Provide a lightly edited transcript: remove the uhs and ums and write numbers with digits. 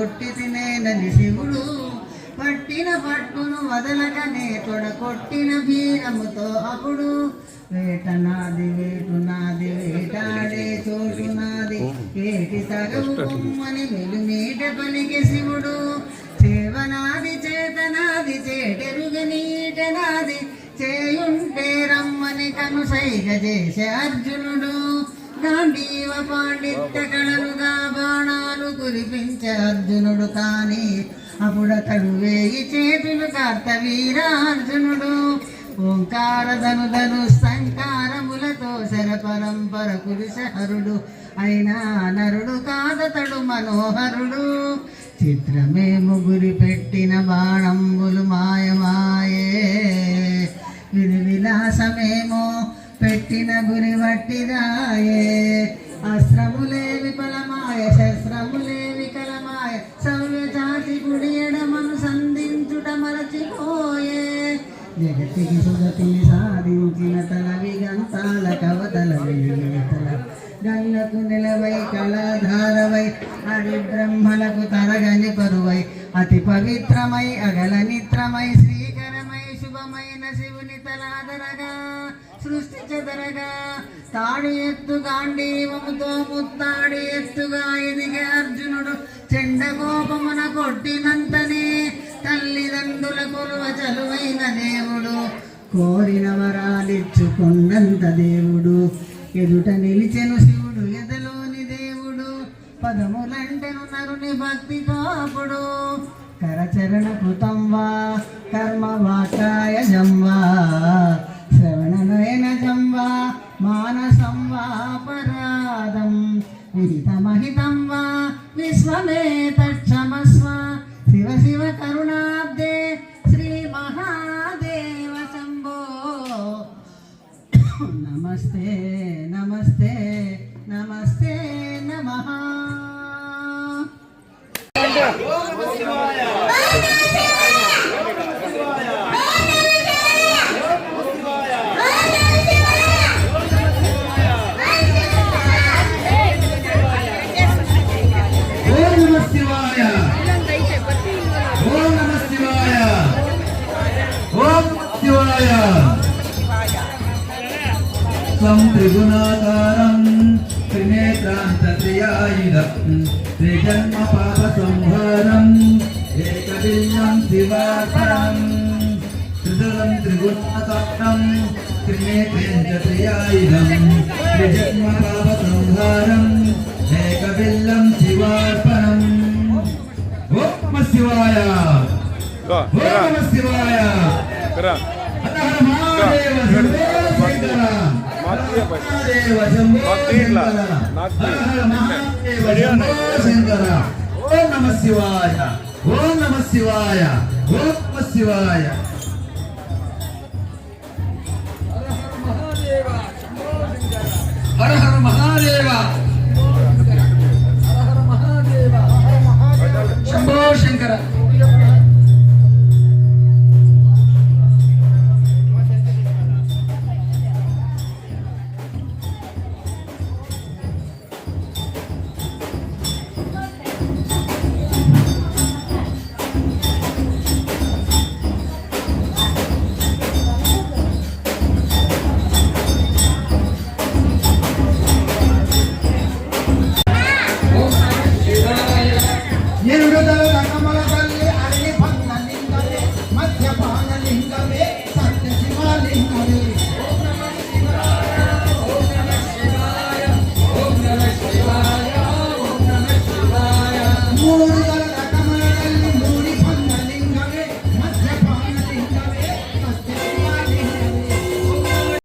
తొడగొట్టి తినేనని శివుడు పట్టిన పట్టును వదలకనే తొడగొట్టిన వీరముతో అప్పుడు వేట నాది వేటు నాది వేటాడే చోటు నాది ఏటి తగవు బొమ్మని వెలుమీట పలికి శివుడు చేవనాది చేతనాది చేటెరుగ నీటనాది చేయుంటే రమ్మని కనుసైగ చేసే అర్జునుడు గాంధీవ పాండిత్య కళలుగా బాణాలు కురిపించే అర్జునుడు కాని అప్పుడతడు వేయి చేతులు కార్తవీరార్జునుడు ఓంకార ధను సంకారములతో శరపరంపర కురిసహరుడు అయినా నరుడు కాదతడు మనోహరుడు చిత్రమే ముగురి పెట్టిన బాణంబులు మాయమాయే విలాసమేమో పెట్టిన గురి వట్టిదాయే అస్త్రములే విఫలమాయ శస్త్రములే వికలమాయ సవ్య జాతి గుడి ఎడమను సంధించుట మరచిపోయే జగతికి సుగతిని సాధించిన తల విగంతాల కవతల వెలిగేతల గల్లకు నిలవై కళాధారవై అడి బ్రహ్మలకు తరగని పరువై అతి పవిత్రమై అగల నిత్రమై శ్రీకరమై శుభమైన శివుని తలాదరగా సృష్టి చెదరగా తాడి ఎత్తు గాంధీవముతో ముత్తాడి ఎత్తుగా ఎదిగే అర్జునుడు చెండ కోపమున కొట్టినంతనే తల్లిదండ్రుల కొలువ చలువైన దేవుడు కోరిన వరాలిచ్చుకున్నంత దేవుడు ఎదుట నిలిచెను శివుడు ఎదలోని దేవుడు పదములంటెను నరుని భక్తితో అప్పుడు కరచరణ కృతం వా కర్మ వాకాయ జంవా శ్రవణ నయన జంవా మానసం వా పరాదం విహితమహితం వా విశ్వమే తక్షమస్వ శివ శివ కరుణాబ్దే శ్రీ మహాదేవ శంభో నమస్తే నమస్తే నమస్తే నమః త్రిగుణాకారం త్రినేత్రాంతత్రియాయుధం త్రిజన్మ పాప సంహారం ఏకబిల్లం శివాకరం త్రిదలం త్రిగుణాకారం త్రినేత్రేంద్రత్రియాయుధం త్రిజన్మ పాప సంహారం ఏకబిల్లం శివార్పణం. ఓం నమః శివాయ. ఓం నమః శివాయ. మహాదేవ శంభో శంకర. మహాదేవ శంభో శంకర. ఓం నమః శివాయ. ఓం నమః శివాయ. ఓం నమః శివాయ. హర హర మహాదేవ.